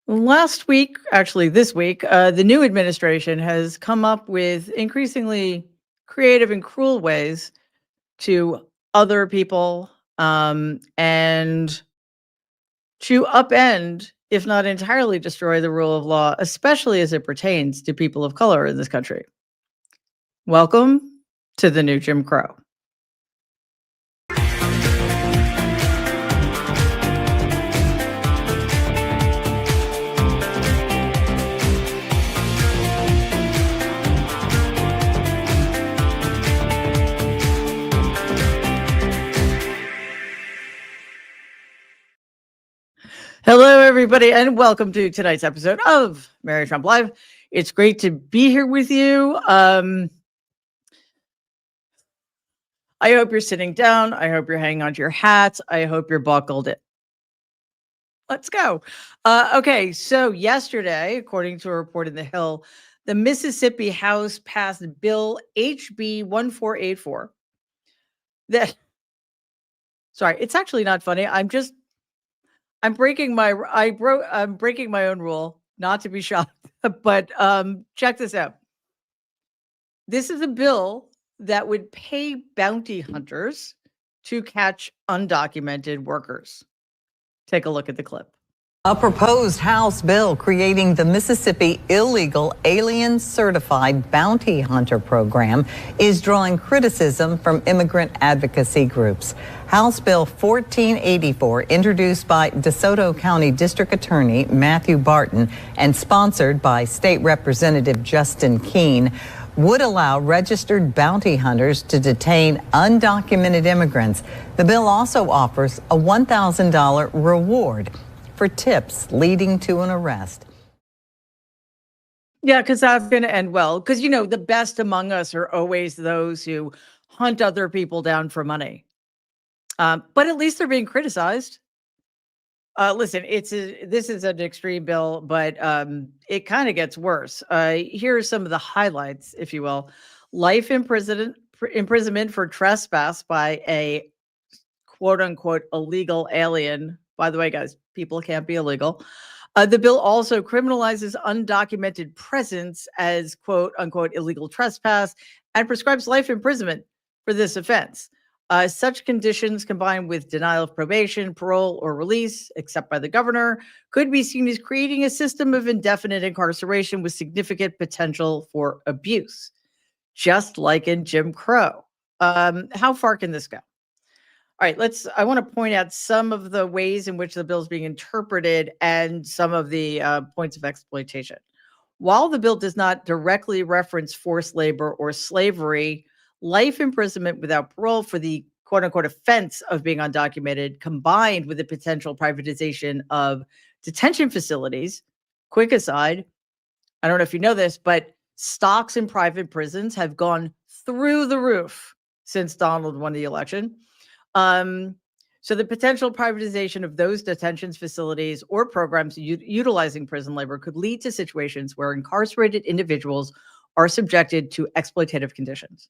Last week, actually this week, the new administration has come up with increasingly creative and cruel ways to other people and to upend, if not entirely destroy the rule of law, especially as it pertains to people of color in this country. Welcome to the new Jim Crow. Hello, everybody, and welcome to tonight's episode of Mary Trump Live. It's great to be here with you. I hope you're sitting down. I hope you're hanging onto your hats. I hope you're buckled in. Let's go. Okay, so yesterday, according to a report in The Hill, the Mississippi House passed Bill HB 1484. Sorry, it's actually not funny. I'm breaking my own rule not to be shocked. But check this out. This is a bill that would pay bounty hunters to catch undocumented workers. Take a look at the clip. A proposed House bill creating the Mississippi Illegal Alien Certified Bounty Hunter Program is drawing criticism from immigrant advocacy groups. House Bill 1484, introduced by DeSoto County District Attorney Matthew Barton and sponsored by State Representative Justin Keene, would allow registered bounty hunters to detain undocumented immigrants. The bill also offers a $1,000 reward for tips leading to an arrest. Yeah, because that's going to end well. Because, the best among us are always those who hunt other people down for money. But at least they're being criticized. Listen, this is an extreme bill, but it kind of gets worse. Here are some of the highlights, if you will. Life imprisonment for trespass by a quote unquote illegal alien. By the way, guys, people can't be illegal. The bill also criminalizes undocumented presence as quote unquote illegal trespass and prescribes life imprisonment for this offense. Such conditions, combined with denial of probation, parole, or release, except by the governor, could be seen as creating a system of indefinite incarceration with significant potential for abuse, just like in Jim Crow. How far can this go? All right, I want to point out some of the ways in which the bill is being interpreted and some of the points of exploitation. While the bill does not directly reference forced labor or slavery, life imprisonment without parole for the quote unquote offense of being undocumented, combined with the potential privatization of detention facilities. Quick aside, I don't know if you know this, but stocks in private prisons have gone through the roof since Donald won the election. So the potential privatization of those detention facilities or programs utilizing prison labor could lead to situations where incarcerated individuals are subjected to exploitative conditions.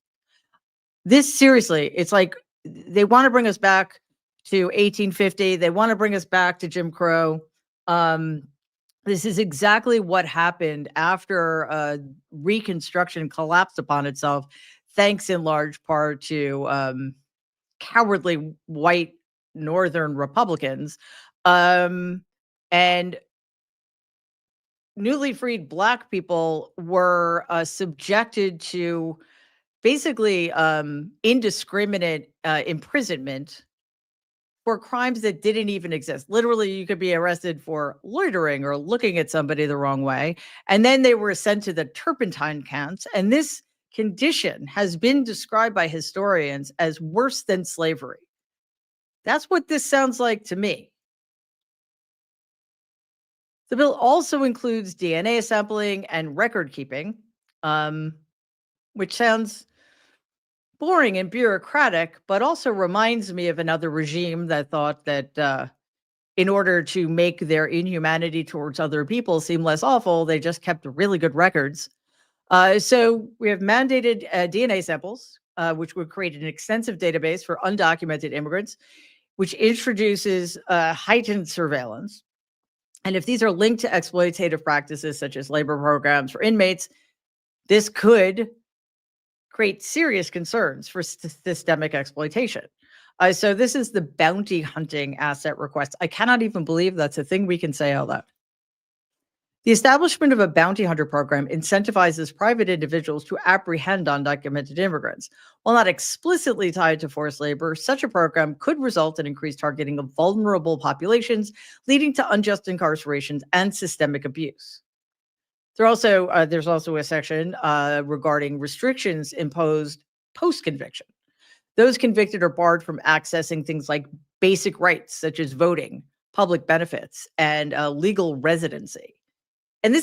This seriously, it's like they want to bring us back to 1850. They want to bring us back to Jim Crow. This is exactly what happened after Reconstruction collapsed upon itself, thanks in large part to cowardly white Northern Republicans. And newly freed Black people were subjected to basically indiscriminate imprisonment for crimes that didn't even exist. Literally, you could be arrested for loitering or looking at somebody the wrong way. And then they were sent to the turpentine camps. And this condition has been described by historians as worse than slavery. That's what this sounds like to me. The bill also includes DNA sampling and record keeping, which sounds boring and bureaucratic, but also reminds me of another regime that thought that in order to make their inhumanity towards other people seem less awful, they just kept really good records. So we have mandated DNA samples, which would create an extensive database for undocumented immigrants, which introduces heightened surveillance. And if these are linked to exploitative practices such as labor programs for inmates, this could create serious concerns for systemic exploitation. So this is the bounty hunting asset request. I cannot even believe that's a thing we can say out loud. The establishment of a bounty hunter program incentivizes private individuals to apprehend undocumented immigrants. While not explicitly tied to forced labor, such a program could result in increased targeting of vulnerable populations, leading to unjust incarcerations and systemic abuse. There's also a section regarding restrictions imposed post-conviction. Those convicted are barred from accessing things like basic rights, such as voting, public benefits, and legal residency. And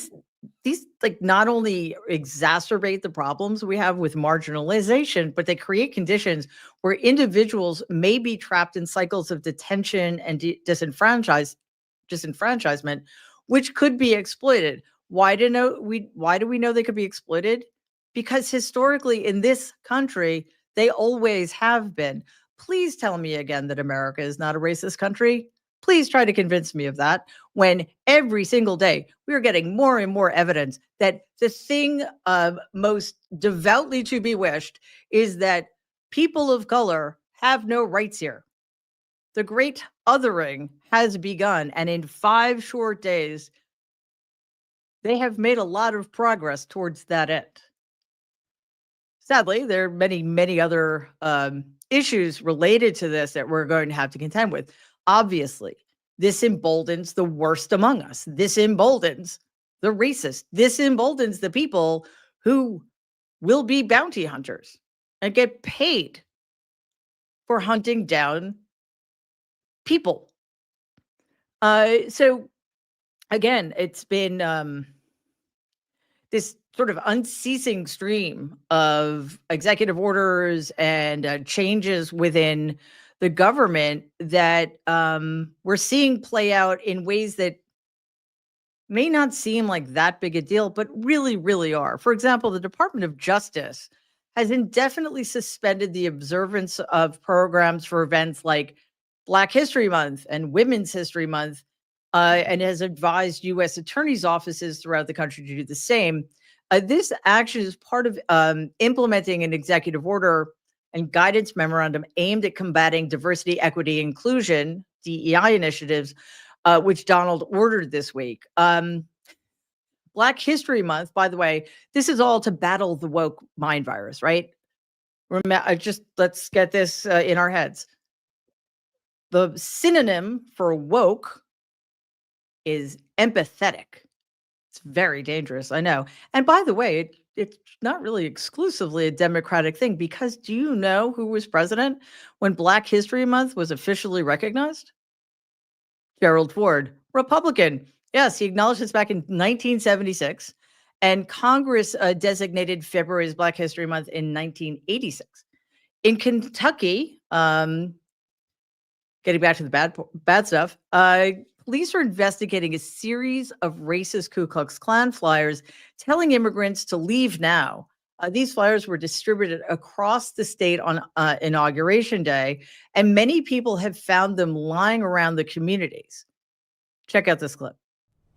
these not only exacerbate the problems we have with marginalization, but they create conditions where individuals may be trapped in cycles of detention and disenfranchisement, which could be exploited. Why do we know they could be exploited? Because historically in this country, they always have been. Please tell me again that America is not a racist country. Please try to convince me of that, when every single day we are getting more and more evidence that the thing most devoutly to be wished is that people of color have no rights here. The great othering has begun, and in 5 short days, they have made a lot of progress towards that end. Sadly, there are many, many other issues related to this that we're going to have to contend with. Obviously, this emboldens the worst among us. This emboldens the racist. This emboldens the people who will be bounty hunters and get paid for hunting down people. So again, it's been this sort of unceasing stream of executive orders and changes within the government that we're seeing play out in ways that may not seem like that big a deal, but really, really are. For example, the Department of Justice has indefinitely suspended the observance of programs for events like Black History Month and Women's History Month, and has advised U.S. attorneys' offices throughout the country to do the same. This action is part of implementing an executive order and guidance memorandum aimed at combating diversity, equity, inclusion, DEI initiatives, which Donald ordered this week. Black History Month, by the way, this is all to battle the woke mind virus, right? Let's get this in our heads. The synonym for woke is empathetic. It's very dangerous, I know. And by the way, it's not really exclusively a Democratic thing, because do you know who was president when Black History Month was officially recognized? Gerald Ford, Republican. Yes, he acknowledged this back in 1976, and Congress designated February as Black History Month in 1986. In Kentucky, getting back to the bad stuff, police are investigating a series of racist Ku Klux Klan flyers telling immigrants to leave now. These flyers were distributed across the state on Inauguration Day, and many people have found them lying around the communities. Check out this clip.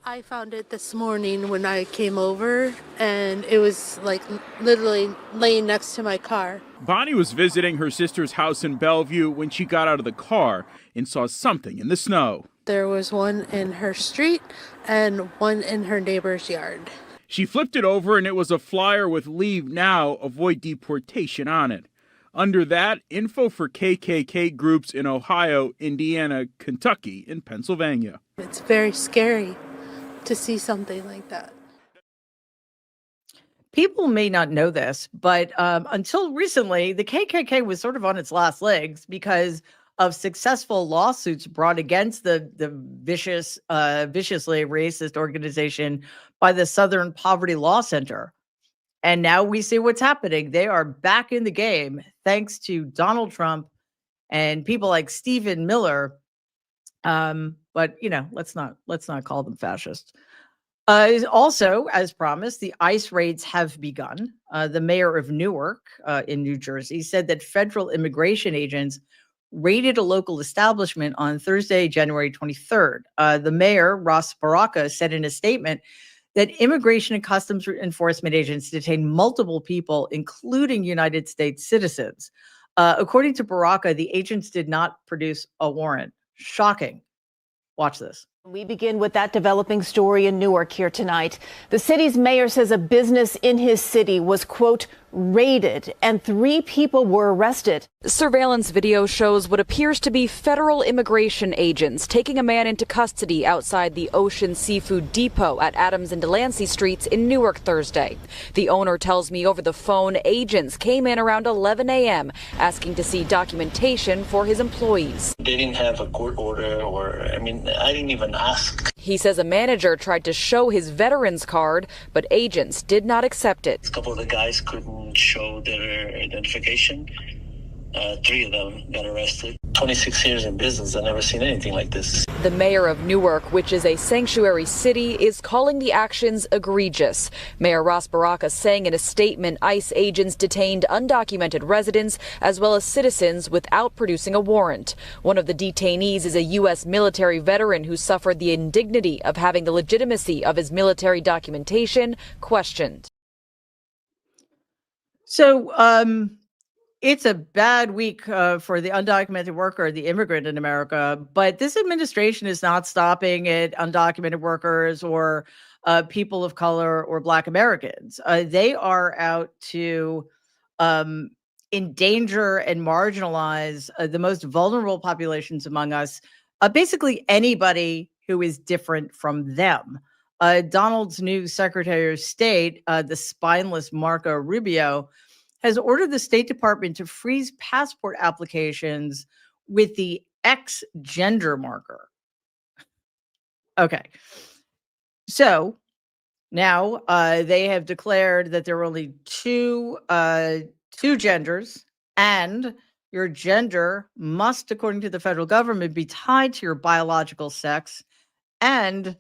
I found it this morning when I came over, and it was like literally laying next to my car. Bonnie was visiting her sister's house in Bellevue when she got out of the car and saw something in the snow. There was one in her street and one in her neighbor's yard. She flipped it over, and it was a flyer with "Leave Now, Avoid Deportation" on it. Under that, info for KKK groups in Ohio, Indiana, Kentucky, and Pennsylvania. It's very scary to see something like that. People may not know this, but until recently, the KKK was sort of on its last legs because of successful lawsuits brought against the viciously racist organization by the Southern Poverty Law Center. And now we see what's happening. They are back in the game thanks to Donald Trump and people like Stephen Miller. But let's not call them fascists. Also, as promised, the ICE raids have begun. The mayor of Newark in New Jersey said that federal immigration agents raided a local establishment on Thursday, January 23rd. The mayor, Ras Baraka, said in a statement that Immigration and Customs Enforcement agents detained multiple people, including United States citizens. According to Baraka, the agents did not produce a warrant. Shocking. Watch this. We begin with that developing story in Newark here tonight. The city's mayor says a business in his city was, quote, raided and 3 people were arrested. Surveillance video shows what appears to be federal immigration agents taking a man into custody outside the Ocean Seafood Depot at Adams and Delancey Streets in Newark Thursday. The owner tells me over the phone agents came in around 11 a.m. asking to see documentation for his employees. They didn't have a court order I didn't even ask. He says a manager tried to show his veterans card, but agents did not accept it. A couple of the guys couldn't show their identification. 3 of them got arrested. 26 years in business, I've never seen anything like this. The mayor of Newark, which is a sanctuary city, is calling the actions egregious. Mayor Ras Baraka saying in a statement ICE agents detained undocumented residents as well as citizens without producing a warrant. One of the detainees is a U.S. military veteran who suffered the indignity of having the legitimacy of his military documentation questioned. So, it's a bad week for the undocumented worker, the immigrant in America, but this administration is not stopping at undocumented workers or people of color or Black Americans. They are out to endanger and marginalize the most vulnerable populations among us, basically anybody who is different from them. Donald's new Secretary of State, the spineless Marco Rubio, has ordered the State Department to freeze passport applications with the X gender marker. Okay. So now they have declared that there are only two genders, and your gender must, according to the federal government, be tied to your biological sex, and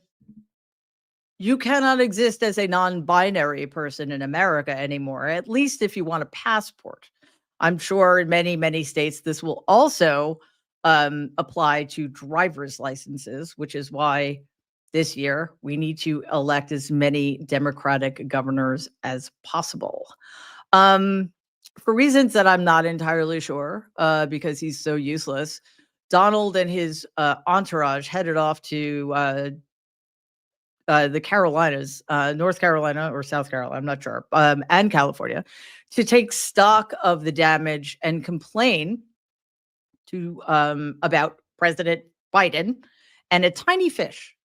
you cannot exist as a non-binary person in America anymore, at least if you want a passport. I'm sure in many, many states, this will also apply to driver's licenses, which is why this year we need to elect as many Democratic governors as possible. For reasons that I'm not entirely sure, because he's so useless, Donald and his entourage headed off to the Carolinas, North Carolina or South Carolina, I'm not sure, and California, to take stock of the damage and complain to about President Biden and a tiny fish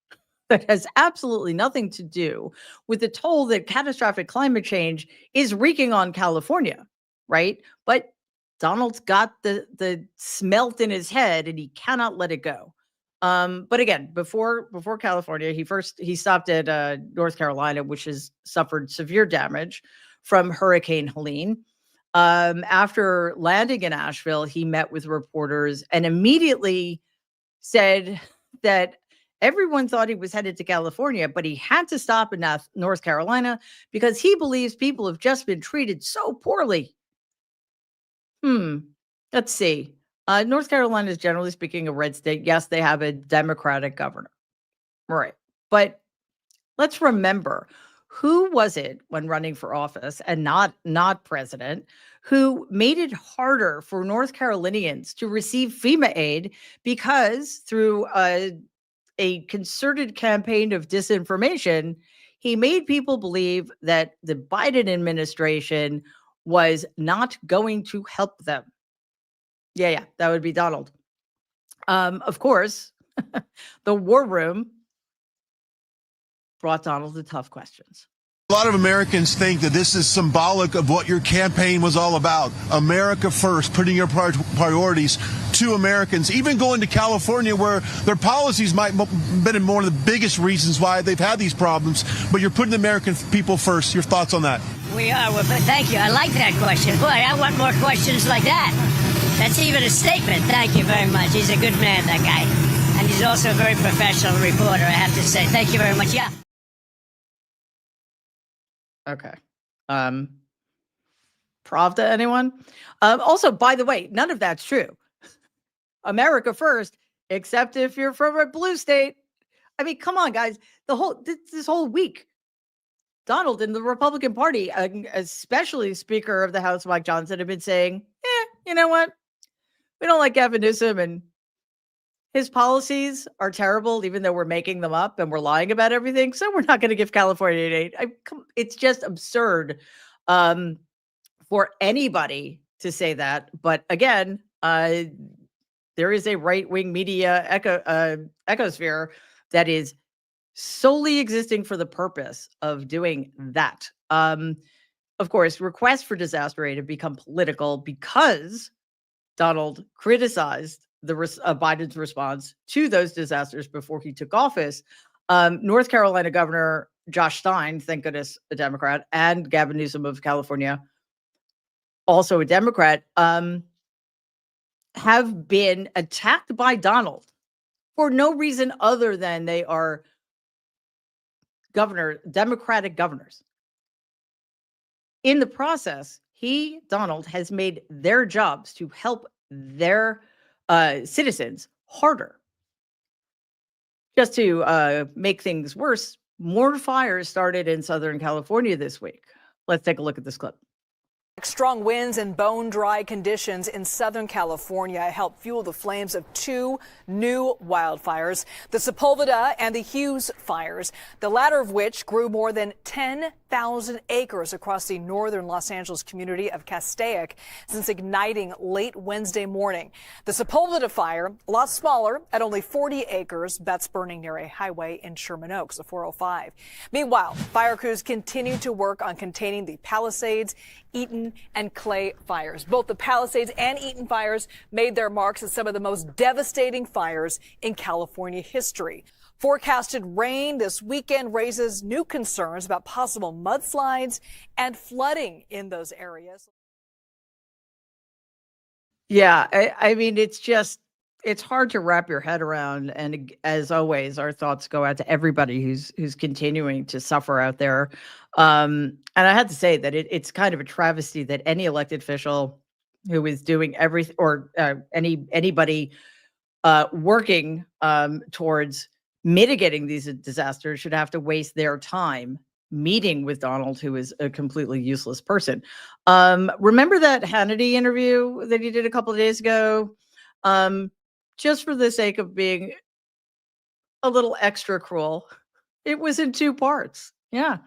that has absolutely nothing to do with the toll that catastrophic climate change is wreaking on California, right? But Donald's got the smelt in his head and he cannot let it go. But again, before California, he stopped at North Carolina, which has suffered severe damage from Hurricane Helene. After landing in Asheville, he met with reporters and immediately said that everyone thought he was headed to California, but he had to stop in North Carolina because he believes people have just been treated so poorly. Let's see. North Carolina is generally speaking a red state. Yes, they have a Democratic governor. Right. But let's remember, who was it when running for office and not president who made it harder for North Carolinians to receive FEMA aid because through a concerted campaign of disinformation, he made people believe that the Biden administration was not going to help them. Yeah, that would be Donald. Of course, the war room brought Donald the tough questions. A lot of Americans think that this is symbolic of what your campaign was all about. America first, putting your priorities to Americans, even going to California where their policies might have been one of the biggest reasons why they've had these problems, but you're putting the American people first. Your thoughts on that? We are. Well, thank you. I like that question. Boy, I want more questions like that. That's even a statement. Thank you very much. He's a good man, that guy. And he's also a very professional reporter, I have to say. Thank you very much. Yeah. Okay. Pravda, anyone? Also, by the way, none of that's true. America first, except if you're from a blue state. I mean, come on, guys. This whole week, Donald and the Republican Party, especially Speaker of the House Mike Johnson, have been saying, you know what? We don't like Gavin Newsom, and his policies are terrible, even though we're making them up and we're lying about everything. So we're not going to give California aid. It's just absurd for anybody to say that. But again, there is a right-wing media ecosphere that is solely existing for the purpose of doing that. Of course, requests for disaster aid have become political because Donald criticized Biden's response to those disasters before he took office. North Carolina Governor Josh Stein, thank goodness a Democrat, and Gavin Newsom of California, also a Democrat, have been attacked by Donald for no reason other than they are Democratic governors. In the process, Donald, has made their jobs to help their citizens harder. Just to make things worse, more fires started in Southern California this week. Let's take a look at this clip. Strong winds and bone-dry conditions in Southern California helped fuel the flames of two new wildfires, the Sepulveda and the Hughes fires, the latter of which grew more than 10,000 acres across the northern Los Angeles community of Castaic since igniting late Wednesday morning. The Sepulveda fire, a lot smaller at only 40 acres, that's burning near a highway in Sherman Oaks, the 405. Meanwhile, fire crews continue to work on containing the Palisades, Eaton, and Clay fires. Both the Palisades and Eaton fires made their marks as some of the most devastating fires in California history. Forecasted rain this weekend raises new concerns about possible mudslides and flooding in those areas. Yeah, I mean, it's hard to wrap your head around. And as always, our thoughts go out to everybody who's continuing to suffer out there. And I had to say that it's kind of a travesty that any elected official who is doing everything, or anybody working towards mitigating these disasters, should have to waste their time meeting with Donald, who is a completely useless person. Remember that Hannity interview that he did a couple of days ago? Just for the sake of being a little extra cruel, it was in two parts. Yeah.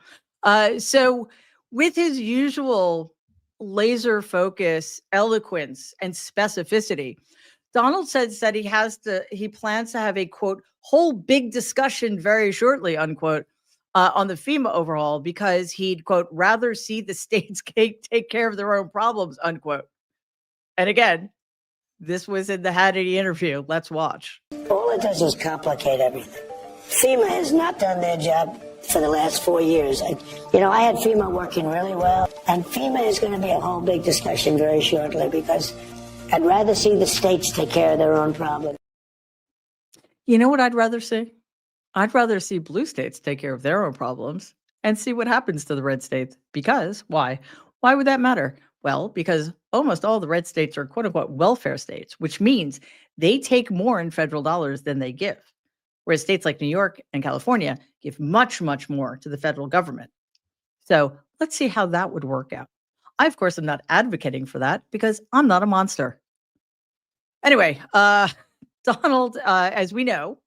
So with his usual laser focus, eloquence, and specificity, Donald says that he plans to have a, quote, whole big discussion very shortly, unquote, on the FEMA overhaul, because he'd, quote, rather see the states take care of their own problems, unquote. And again, this was in the Hannity interview. Let's watch. All it does is complicate everything. FEMA has not done their job for the last 4 years. I had FEMA working really well, and FEMA is going to be a whole big discussion very shortly, because I'd rather see the states take care of their own problems. You know what I'd rather see? I'd rather see blue states take care of their own problems and see what happens to the red states. Because why? Why would that matter? Well, because almost all the red states are, quote unquote, welfare states, which means they take more in federal dollars than they give. Whereas states like New York and California give much, much more to the federal government. So let's see how that would work out. I, of course, am not advocating for that because I'm not a monster. Anyway, Donald, as we know,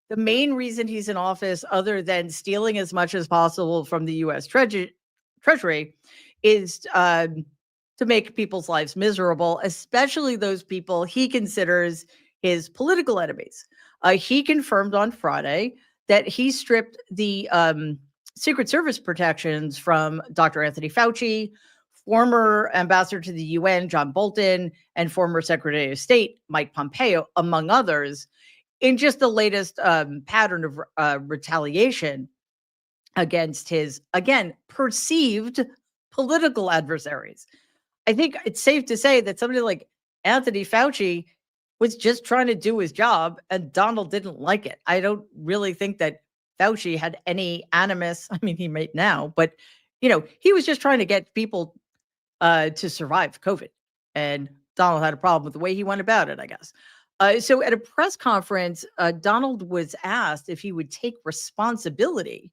the main reason he's in office, other than stealing as much as possible from the U.S. Treasury, is to make people's lives miserable, especially those people he considers his political enemies. He confirmed on Friday that he stripped the Secret Service protections from Dr. Anthony Fauci, former ambassador to the UN, John Bolton, and former Secretary of State, Mike Pompeo, among others, in just the latest pattern of retaliation against his, again, perceived political adversaries. I think it's safe to say that somebody like Anthony Fauci was just trying to do his job, and Donald didn't like it. I don't really think that Fauci had any animus. I mean, he might now, but he was just trying to get people to survive COVID, and Donald had a problem with the way he went about it, I guess. So at a press conference, Donald was asked if he would take responsibility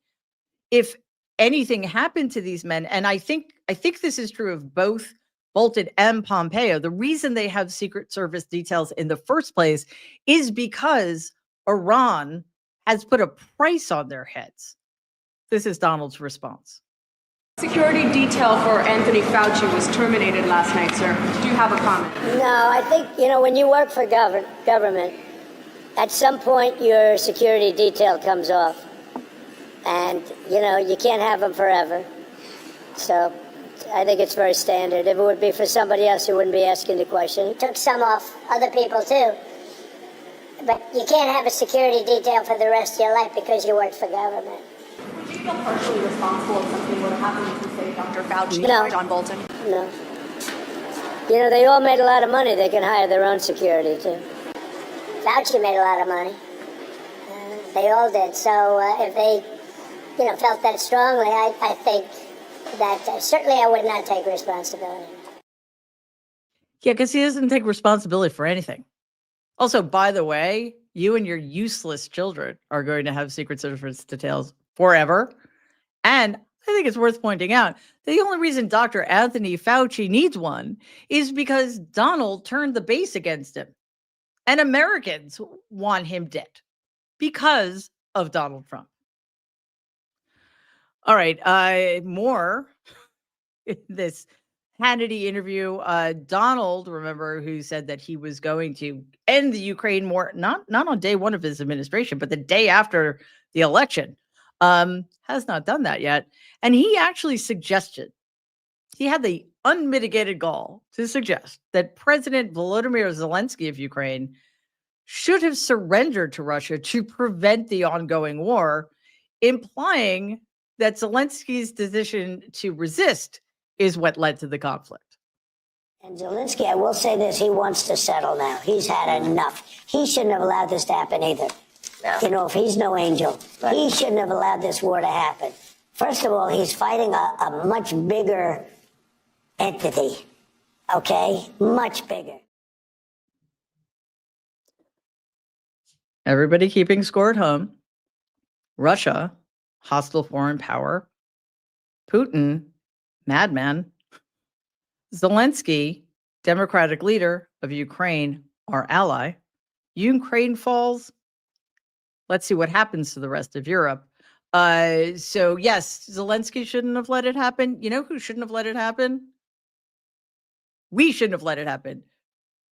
if anything happened to these men. And I think this is true of both Bolton and Pompeo. The reason they have Secret Service details in the first place is because Iran has put a price on their heads. This is Donald's response. Security detail for Anthony Fauci was terminated last night, sir. Do you have a comment? No, I think, when you work for government, at some point your security detail comes off. And, you can't have them forever. So I think it's very standard. If it would be for somebody else, who wouldn't be asking the question. He took some off other people, too. But you can't have a security detail for the rest of your life because you work for government. Would you feel partially responsible if something would have happened to, say, Dr. Fauci No. or John Bolton? No. They all made a lot of money. They can hire their own security, too. Fauci made a lot of money. They all did. So if they, felt that strongly, I think that certainly I would not take responsibility. Yeah, because he doesn't take responsibility for anything. Also, by the way, you and your useless children are going to have Secret Service details forever. And I think it's worth pointing out the only reason Dr. Anthony Fauci needs one is because Donald turned the base against him. And Americans want him dead because of Donald Trump. All right, more in this Hannity interview. Donald, remember, who said that he was going to end the Ukraine war, not on day one of his administration, but the day after the election, has not done that yet. And he actually suggested, he had the unmitigated gall to suggest that President Volodymyr Zelensky of Ukraine should have surrendered to Russia to prevent the ongoing war, implying that Zelensky's decision to resist is what led to the conflict. And Zelensky, I will say this, he wants to settle now. He's had enough. He shouldn't have allowed this to happen either. No. If he's no angel, he shouldn't have allowed this war to happen. First of all, he's fighting a much bigger entity, okay? Much bigger. Everybody keeping score at home. Russia, hostile foreign power. Putin, madman. Zelensky, democratic leader of Ukraine, our ally. Ukraine falls. Let's see what happens to the rest of Europe. So yes, Zelensky shouldn't have let it happen. You know who shouldn't have let it happen? We shouldn't have let it happen.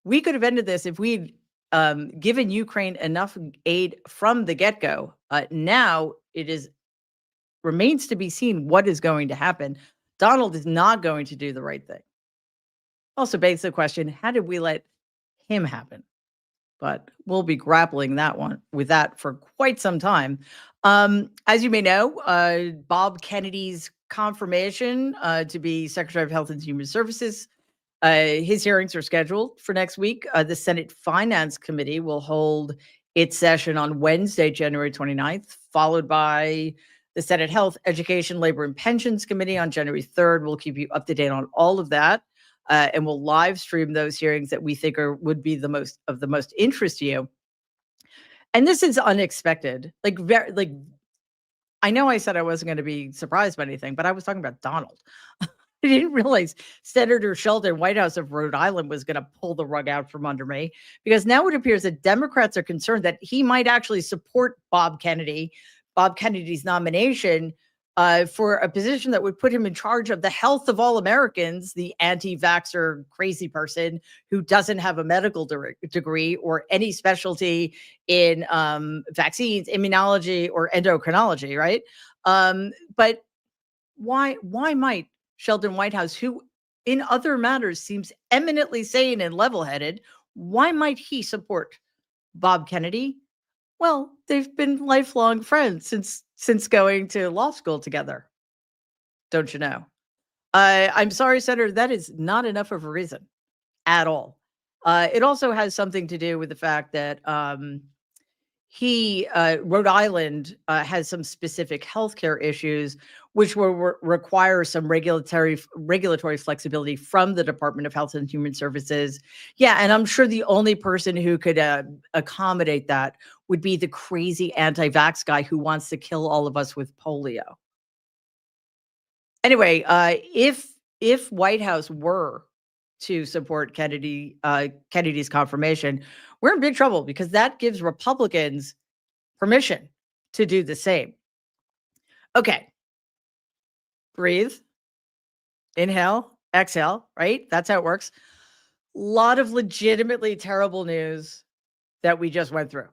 We could have ended this if we'd given Ukraine enough aid from the get-go. Now it remains to be seen what is going to happen. Donald is not going to do the right thing. Also begs the question, how did we let him happen? But we'll be grappling with that for quite some time. As you may know, Bob Kennedy's confirmation to be Secretary of Health and Human Services, his hearings are scheduled for next week. The Senate Finance Committee will hold its session on Wednesday, January 29th, followed by the Senate Health, Education, Labor, and Pensions Committee on January 3rd. We'll keep you up to date on all of that. And we'll live stream those hearings that we think would be the most interest to you. And this is unexpected. I know I said I wasn't going to be surprised by anything, but I was talking about Donald. I didn't realize Senator Sheldon Whitehouse of Rhode Island was going to pull the rug out from under me, because now it appears that Democrats are concerned that he might actually support Bob Kennedy's nomination for a position that would put him in charge of the health of all Americans, the anti-vaxxer crazy person who doesn't have a medical degree or any specialty in vaccines, immunology, or endocrinology, right? But why might Sheldon Whitehouse, who in other matters seems eminently sane and level-headed, why might he support Bob Kennedy? Well, they've been lifelong friends since going to law school together. Don't you know? I'm sorry, Senator, that is not enough of a reason at all. It also has something to do with the fact that Rhode Island has some specific healthcare issues, which will require some regulatory flexibility from the Department of Health and Human Services. Yeah, and I'm sure the only person who could accommodate that would be the crazy anti-vax guy who wants to kill all of us with polio. Anyway, if White House were to support Kennedy's confirmation, we're in big trouble because that gives Republicans permission to do the same. Okay. Breathe, inhale, exhale, right? That's how it works. A lot of legitimately terrible news that we just went through.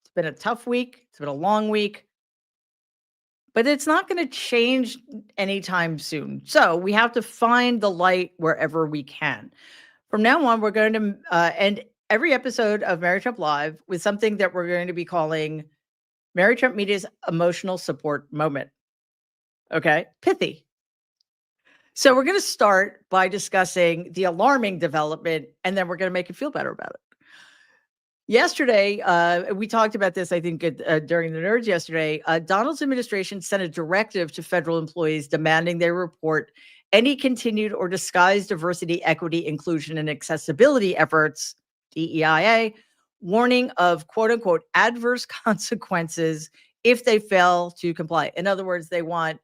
It's been a tough week. It's been a long week, but it's not going to change anytime soon. So we have to find the light wherever we can. From now on, we're going to end every episode of Mary Trump Live with something that we're going to be calling Mary Trump Media's emotional support moment. Okay, pithy. So we're going to start by discussing the alarming development, and then we're going to make you feel better about it. Yesterday, we talked about this, I think, during the Nerds yesterday. Donald's administration sent a directive to federal employees demanding they report any continued or disguised diversity, equity, inclusion, and accessibility efforts, DEIA, warning of quote-unquote adverse consequences if they fail to comply. In other words, they want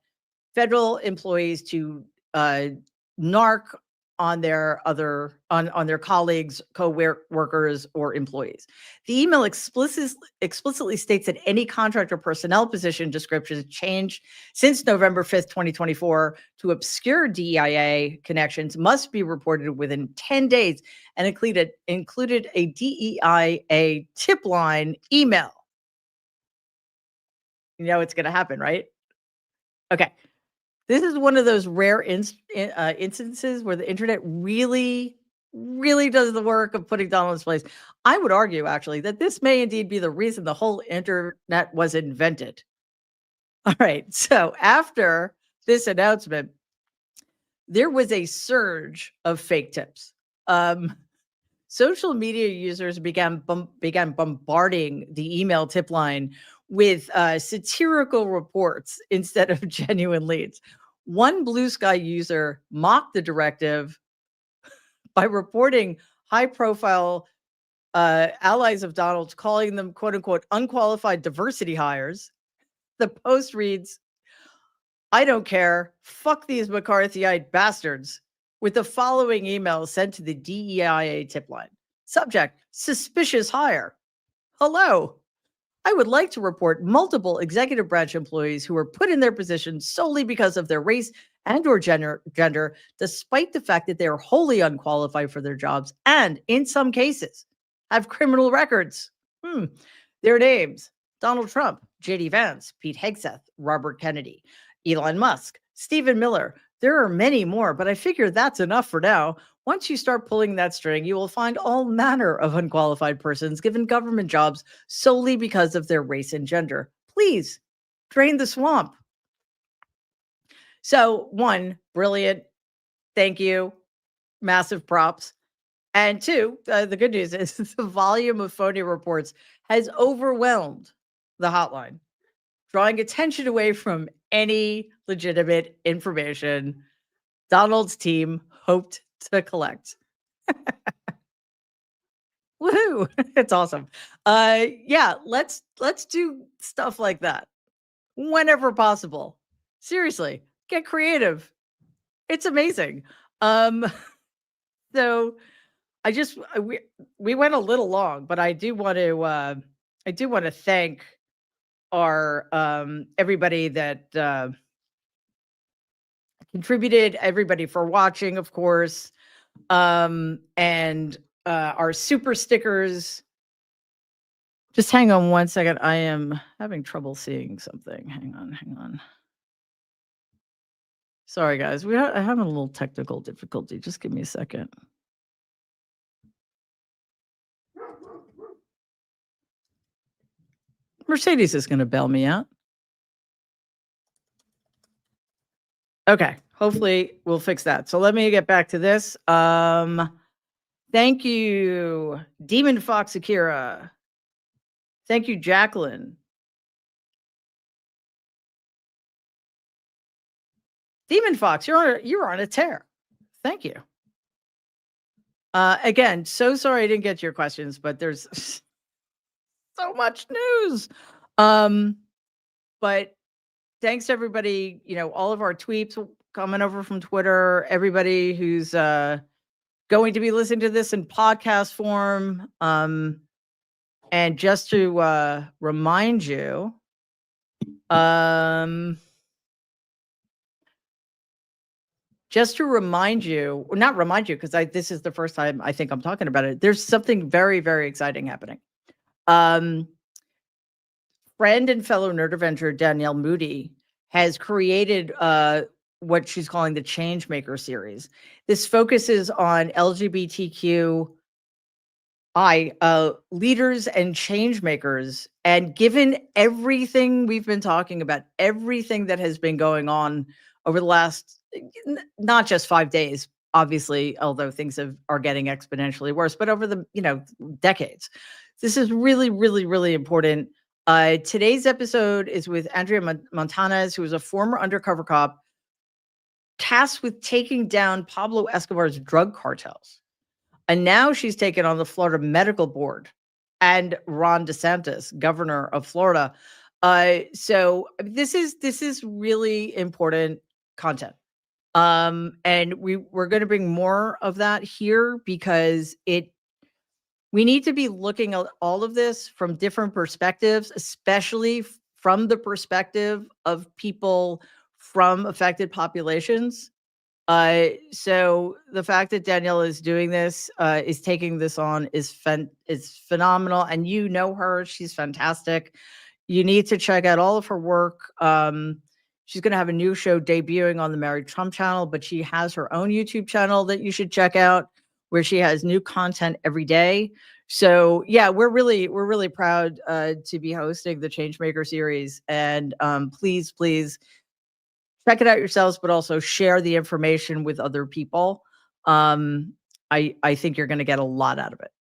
federal employees to narc on their on their colleagues, co-workers, or employees. The email explicitly states that any contract or personnel position descriptions changed since November 5th, 2024 to obscure DEIA connections must be reported within 10 days and included a DEIA tip line email. You know it's going to happen, right? Okay. This is one of those rare instances where the internet really, really does the work of putting Donald in his place. I would argue, actually, that this may indeed be the reason the whole internet was invented. All right. So after this announcement, there was a surge of fake tips. Social media users began bombarding the email tip line with satirical reports instead of genuine leads. One Blue Sky user mocked the directive by reporting high-profile allies of Donald's, calling them, quote-unquote, unqualified diversity hires. The post reads, "I don't care. Fuck these McCarthyite bastards," with the following email sent to the DEIA tip line. Subject, suspicious hire. Hello. I would like to report multiple executive branch employees who were put in their positions solely because of their race and or gender, despite the fact that they are wholly unqualified for their jobs and, in some cases, have criminal records. Their names: Donald Trump, J.D. Vance, Pete Hegseth, Robert Kennedy, Elon Musk, Stephen Miller. There are many more, but I figure that's enough for now. Once you start pulling that string, you will find all manner of unqualified persons given government jobs solely because of their race and gender. Please drain the swamp. So, one, brilliant. Thank you. Massive props. And two, the good news is the volume of phony reports has overwhelmed the hotline, drawing attention away from any legitimate information Donald's team hoped to collect. Woohoo! It's awesome. Yeah, let's do stuff like that whenever possible. Seriously, get creative. It's amazing. So we went a little long, but I do want to thank our everybody that contributed, everybody for watching, of course, and our super stickers. Just hang on one second. I am having trouble seeing something. Hang on. Sorry, guys. I'm having a little technical difficulty. Just give me a second. Mercedes is going to bail me out. Okay. Hopefully we'll fix that. So let me get back to this. Thank you, Demon Fox Akira. Thank you, Jacqueline. Demon Fox, you're on a tear. Thank you. Again, so sorry I didn't get to your questions, but there's so much news. But thanks to everybody, all of our tweets coming over from Twitter, everybody who's going to be listening to this in podcast form. And just to remind you, not remind you, because this is the first time I think I'm talking about it. There's something very, very exciting happening. Friend and fellow nerd adventurer Danielle Moody has created what she's calling the Changemaker series. This focuses on LGBTQI leaders and change makers. And given everything we've been talking about, everything that has been going on over the last, not just 5 days, obviously, although things are getting exponentially worse, but over the decades, this is really, really, really important. Today's episode is with Andrea Montanez, who is a former undercover cop tasked with taking down Pablo Escobar's drug cartels. And now she's taken on the Florida Medical Board and Ron DeSantis, governor of Florida. So this is really important content. And we're going to bring more of that here because we need to be looking at all of this from different perspectives, especially from the perspective of people from affected populations. So the fact that Danielle is doing this, is taking this on is phenomenal. And you know her, she's fantastic. You need to check out all of her work. She's going to have a new show debuting on the Married Trump channel, but she has her own YouTube channel that you should check out where she has new content every day. So yeah, we're really proud to be hosting the Changemaker series. And please check it out yourselves, but also share the information with other people. I think you're going to get a lot out of it.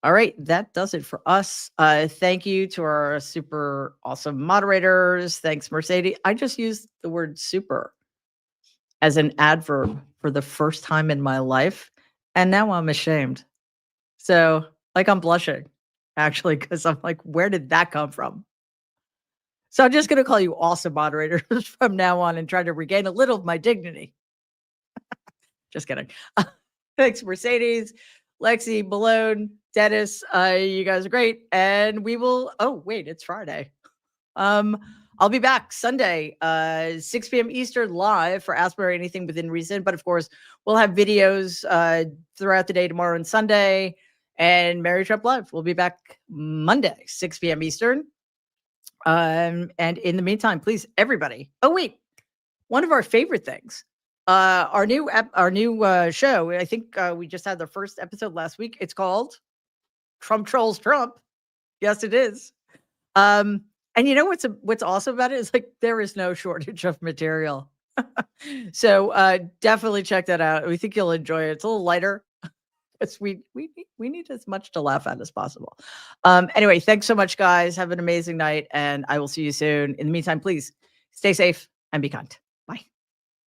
All right, that does it for us. Thank you to our super awesome moderators. Thanks, Mercedes. I just used the word super as an adverb for the first time in my life, and now I'm ashamed. So, I'm blushing, actually, because I'm like, where did that come from? So I'm just going to call you awesome moderators from now on and try to regain a little of my dignity. Just kidding. Thanks, Mercedes, Lexi, Balone, Dennis. You guys are great. And we will, it's Friday. I'll be back Sunday, 6 p.m. Eastern live for Ask Me Anything Within Reason. But of course, we'll have videos throughout the day tomorrow and Sunday. And Mary Trump Live. We'll be back Monday, 6 p.m. Eastern. And in the meantime, please, everybody. Oh, wait, one of our favorite things, our new show. I think we just had the first episode last week. It's called Trump Trolls Trump. Yes, it is. And you know what's awesome about it is there is no shortage of material. So definitely check that out. We think you'll enjoy it. It's a little lighter. We need as much to laugh at as possible. Anyway, thanks so much, guys. Have an amazing night, and I will see you soon. In the meantime, please stay safe and be kind.